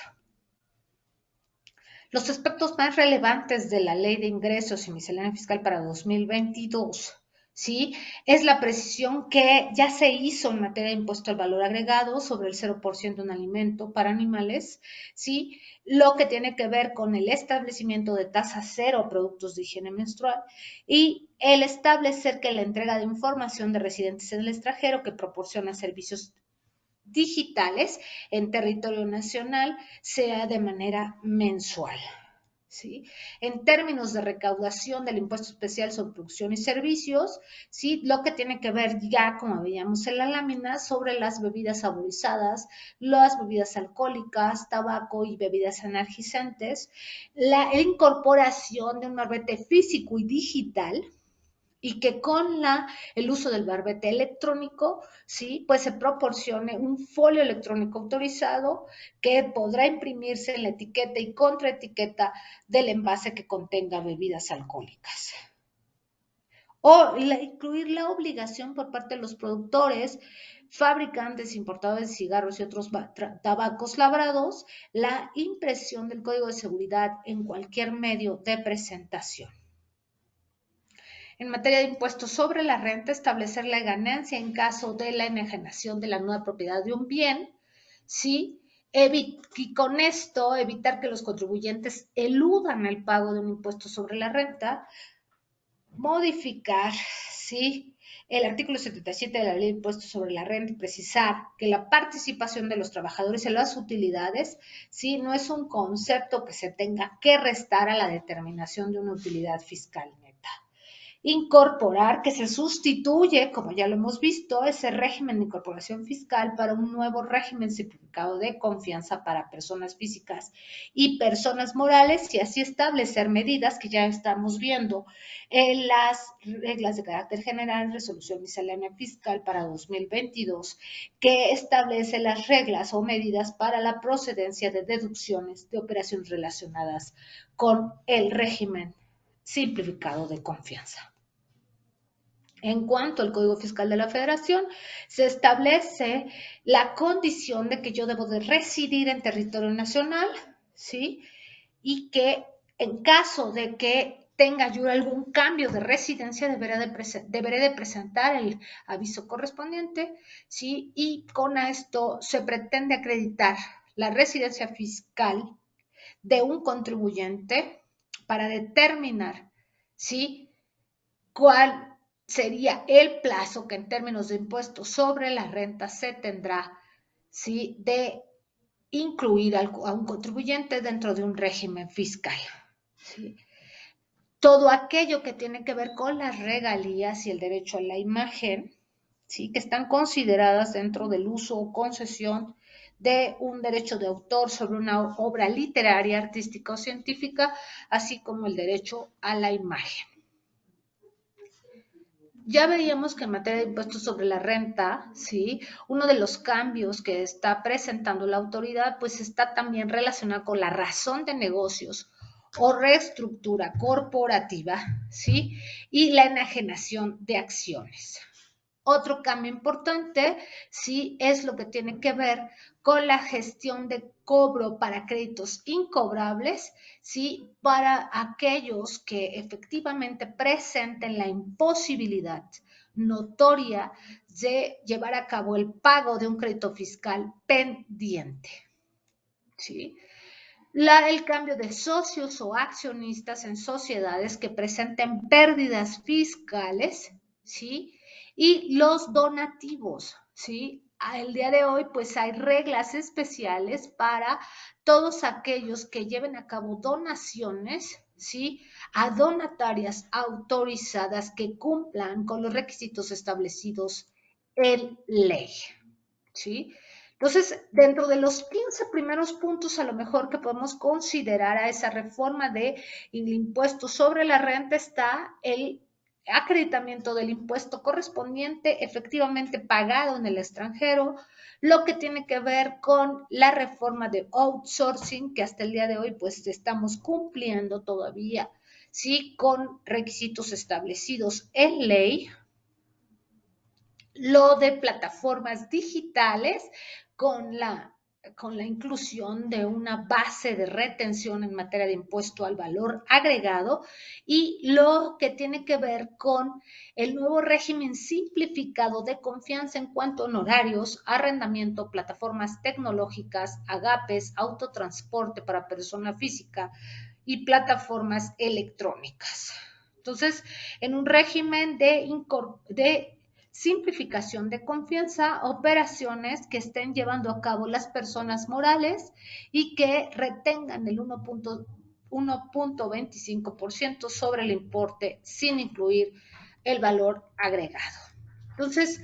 Los aspectos más relevantes de la Ley de Ingresos y Miscelánea Fiscal para 2022, ¿sí? Es la precisión que ya se hizo en materia de impuesto al valor agregado sobre el 0% en alimento para animales, ¿sí? Lo que tiene que ver con el establecimiento de tasa cero a productos de higiene menstrual y el establecer que la entrega de información de residentes en el extranjero que proporciona servicios digitales en territorio nacional sea de manera mensual. ¿Sí? En términos de recaudación del impuesto especial sobre producción y servicios, ¿sí? Lo que tiene que ver ya, como veíamos en la lámina, sobre las bebidas saborizadas, las bebidas alcohólicas, tabaco y bebidas energizantes, la incorporación de un marbete físico y digital, y que con el uso del barbete electrónico, ¿sí? Pues se proporcione un folio electrónico autorizado que podrá imprimirse en la etiqueta y contraetiqueta del envase que contenga bebidas alcohólicas. O incluir la obligación por parte de los productores, fabricantes, importadores de cigarros y otros tabacos labrados, la impresión del código de seguridad en cualquier medio de presentación. En materia de impuestos sobre la renta, establecer la ganancia en caso de la enajenación de la nueva propiedad de un bien, ¿sí? Y con esto evitar que los contribuyentes eludan el pago de un impuesto sobre la renta, modificar, ¿sí? El artículo 77 de la Ley de Impuestos sobre la Renta y precisar que la participación de los trabajadores en las utilidades, ¿sí? No es un concepto que se tenga que restar a la determinación de una utilidad fiscal neta. Incorporar, que se sustituye, como ya lo hemos visto, ese régimen de incorporación fiscal para un nuevo régimen simplificado de confianza para personas físicas y personas morales y así establecer medidas que ya estamos viendo en las reglas de carácter general, resolución miscelánea fiscal para 2022, que establece las reglas o medidas para la procedencia de deducciones de operaciones relacionadas con el régimen simplificado de confianza. En cuanto al Código Fiscal de la Federación, se establece la condición de que yo debo de residir en territorio nacional, ¿sí? Y que en caso de que tenga yo algún cambio de residencia, deberé de presentar el aviso correspondiente, ¿sí? Y con esto se pretende acreditar la residencia fiscal de un contribuyente para determinar, ¿sí? Cuál sería el plazo que en términos de impuestos sobre la renta se tendrá, ¿sí? De incluir a un contribuyente dentro de un régimen fiscal. ¿Sí? Todo aquello que tiene que ver con las regalías y el derecho a la imagen, ¿sí? Que están consideradas dentro del uso o concesión de un derecho de autor sobre una obra literaria, artística o científica, así como el derecho a la imagen. Ya veíamos que en materia de impuestos sobre la renta, ¿sí? Uno de los cambios que está presentando la autoridad, pues está también relacionado con la razón de negocios o reestructura corporativa, ¿sí? Y la enajenación de acciones. Otro cambio importante, sí, es lo que tiene que ver con la gestión de cobro para créditos incobrables, sí, para aquellos que efectivamente presenten la imposibilidad notoria de llevar a cabo el pago de un crédito fiscal pendiente, sí. El cambio de socios o accionistas en sociedades que presenten pérdidas fiscales, ¿sí? Y los donativos, ¿sí? El día de hoy, pues hay reglas especiales para todos aquellos que lleven a cabo donaciones, ¿sí? A donatarias autorizadas que cumplan con los requisitos establecidos en ley, ¿sí? Entonces, dentro de los 15 primeros puntos, a lo mejor que podemos considerar a esa reforma del impuesto sobre la renta está el acreditamiento del impuesto correspondiente efectivamente pagado en el extranjero, lo que tiene que ver con la reforma de outsourcing, que hasta el día de hoy pues estamos cumpliendo todavía, ¿sí? Con requisitos establecidos en ley, lo de plataformas digitales con la inclusión de una base de retención en materia de impuesto al valor agregado y lo que tiene que ver con el nuevo régimen simplificado de confianza en cuanto a honorarios, arrendamiento, plataformas tecnológicas, agapes, autotransporte para persona física y plataformas electrónicas. Entonces, en un régimen de simplificación de confianza, operaciones que estén llevando a cabo las personas morales y que retengan el 1.25% sobre el importe sin incluir el valor agregado. Entonces,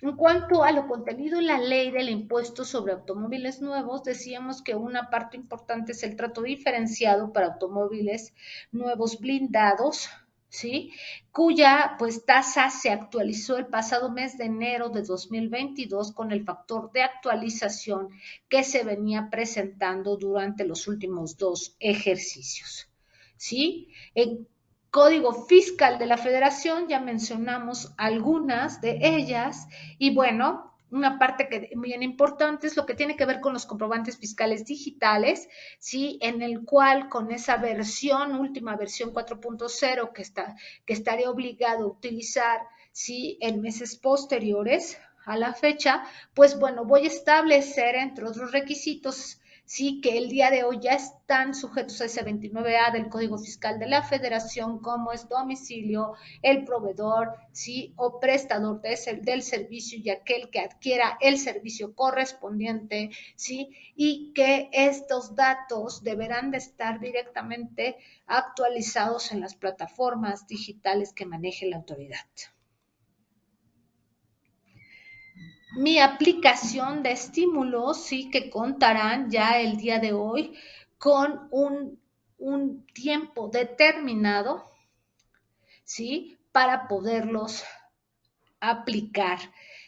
en cuanto a lo contenido en la ley del impuesto sobre automóviles nuevos, decíamos que una parte importante es el trato diferenciado para automóviles nuevos blindados, ¿sí? Cuya pues tasa se actualizó el pasado mes de enero de 2022 con el factor de actualización que se venía presentando durante los últimos 2 ejercicios, ¿sí? En Código Fiscal de la Federación, ya mencionamos algunas de ellas, y bueno, una parte que bien importante es lo que tiene que ver con los comprobantes fiscales digitales, ¿sí? En el cual con esa versión, última versión 4.0 que estaría obligado a utilizar, ¿sí? En meses posteriores a la fecha, pues bueno, voy a establecer entre otros requisitos, sí, que el día de hoy ya están sujetos a ese 29A del Código Fiscal de la Federación, como es domicilio, el proveedor, sí, o prestador del servicio y aquel que adquiera el servicio correspondiente, sí, y que estos datos deberán de estar directamente actualizados en las plataformas digitales que maneje la autoridad. Mi aplicación de estímulos sí que contarán ya el día de hoy con un tiempo determinado, ¿sí? Para poderlos aplicar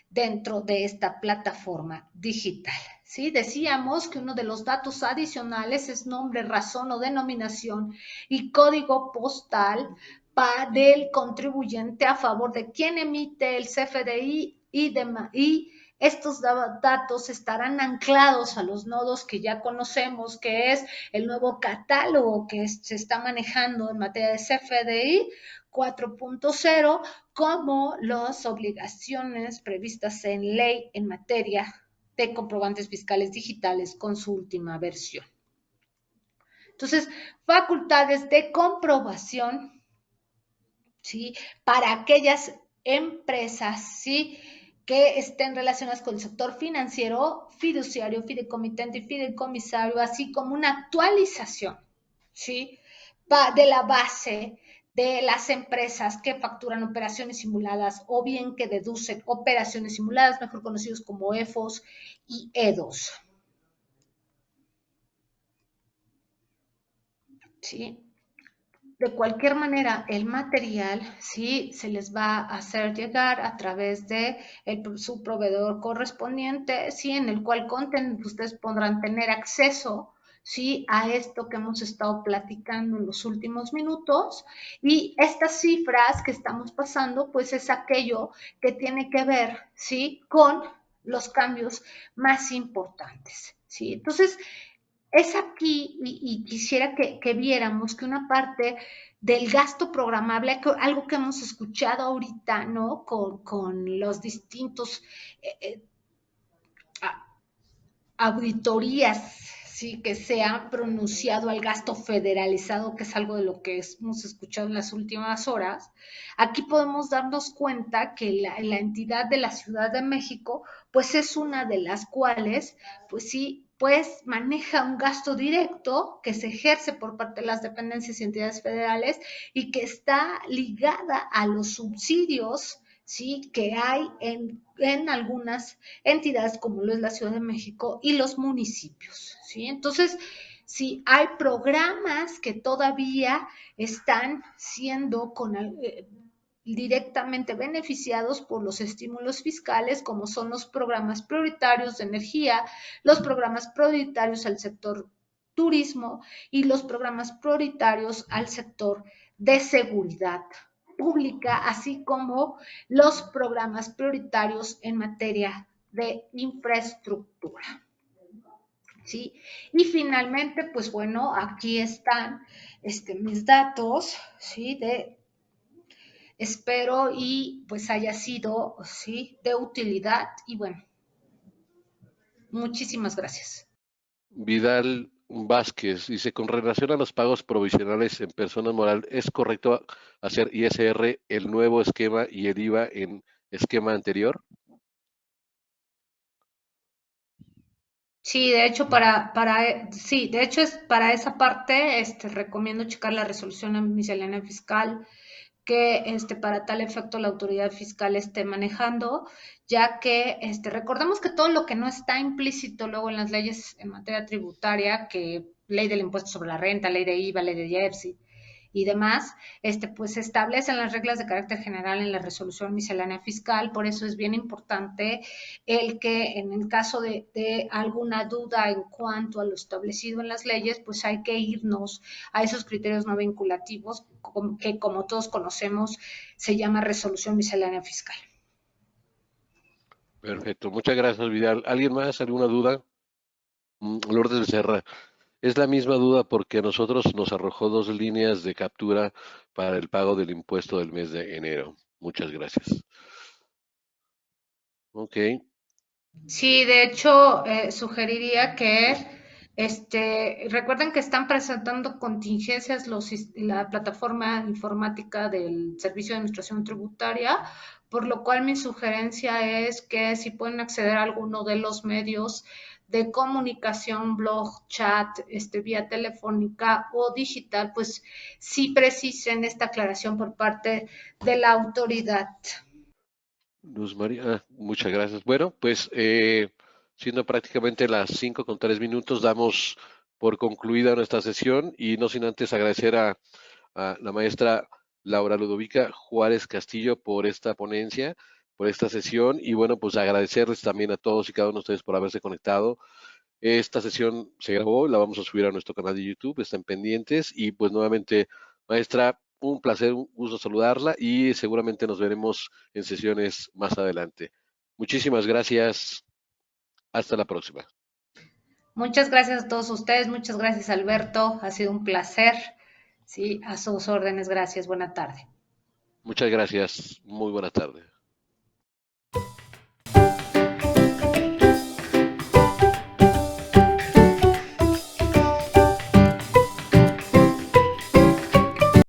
dentro de esta plataforma digital. ¿Sí? Decíamos que uno de los datos adicionales es nombre, razón o denominación y código postal del contribuyente a favor de quien emite el CFDI y estos datos estarán anclados a los nodos que ya conocemos, que es el nuevo catálogo que se está manejando en materia de CFDI 4.0, como las obligaciones previstas en ley en materia de comprobantes fiscales digitales con su última versión. Entonces, facultades de comprobación, ¿sí? Para aquellas empresas, ¿sí? que estén relacionadas con el sector financiero, fiduciario, fideicomitente y fideicomisario, así como una actualización, ¿sí? De la base de las empresas que facturan operaciones simuladas o bien que deducen operaciones simuladas, mejor conocidos como EFOS y EDOS. ¿Sí? De cualquier manera, el material sí se les va a hacer llegar a través de su proveedor correspondiente, sí, en el cual ustedes podrán tener acceso, sí, a esto que hemos estado platicando en los últimos minutos. Y estas cifras que estamos pasando, pues es aquello que tiene que ver, sí, con los cambios más importantes, sí. Entonces, es aquí y quisiera que viéramos que una parte del gasto programable, algo que hemos escuchado ahorita, ¿no? Con los distintos eh, eh, auditorías, sí, que se ha pronunciado al gasto federalizado, que es algo de lo que hemos escuchado en las últimas horas. Aquí podemos darnos cuenta que la entidad de la Ciudad de México, pues es una de las cuales, pues sí, pues maneja un gasto directo que se ejerce por parte de las dependencias y entidades federales y que está ligada a los subsidios, ¿sí? Que hay en algunas entidades como lo es la Ciudad de México y los municipios, ¿sí? Entonces, sí, hay programas que todavía están siendo directamente beneficiados por los estímulos fiscales, como son los programas prioritarios de energía, los programas prioritarios al sector turismo y los programas prioritarios al sector de seguridad pública, así como los programas prioritarios en materia de infraestructura. ¿Sí? Y finalmente, pues bueno, aquí están mis datos, ¿sí? Espero y pues haya sido, ¿sí? De utilidad y bueno, muchísimas gracias. Vidal Vázquez dice, con relación a los pagos provisionales en persona moral, ¿es correcto hacer ISR el nuevo esquema y el IVA en esquema anterior? Sí, de hecho, sí, de hecho es para esa parte, recomiendo checar la resolución miscelánea fiscal que para tal efecto la autoridad fiscal esté manejando, ya que recordemos que todo lo que no está implícito luego en las leyes en materia tributaria, que ley del impuesto sobre la renta, ley de IVA, ley de IEPS y demás, pues se establecen las reglas de carácter general en la resolución miscelánea fiscal, por eso es bien importante el que en el caso de alguna duda en cuanto a lo establecido en las leyes, pues hay que irnos a esos criterios no vinculativos que como todos conocemos se llama resolución miscelánea fiscal. Perfecto, muchas gracias, Vidal. ¿Alguien más? ¿Alguna duda? Lourdes Becerra, es la misma duda porque a nosotros nos arrojó dos líneas de captura para el pago del impuesto del mes de enero. Muchas gracias. Ok, Sí, de hecho, sugeriría que recuerden que están presentando contingencias la plataforma informática del Servicio de Administración Tributaria, por lo cual mi sugerencia es que si pueden acceder a alguno de los medios de comunicación, blog, chat, vía telefónica o digital, pues sí precisen esta aclaración por parte de la autoridad. Luz María, muchas gracias. Bueno, pues siendo prácticamente las 5:03, damos por concluida nuestra sesión y no sin antes agradecer a la maestra Laura Ludovica Juárez Castillo por esta ponencia, por esta sesión y bueno, pues agradecerles también a todos y cada uno de ustedes por haberse conectado. Esta sesión se grabó, la vamos a subir a nuestro canal de YouTube, estén pendientes y pues nuevamente, maestra, un placer, un gusto saludarla y seguramente nos veremos en sesiones más adelante. Muchísimas gracias, hasta la próxima. Muchas gracias a todos ustedes, muchas gracias Alberto, ha sido un placer. Sí, a sus órdenes, gracias, buena tarde. Muchas gracias, muy buena tarde.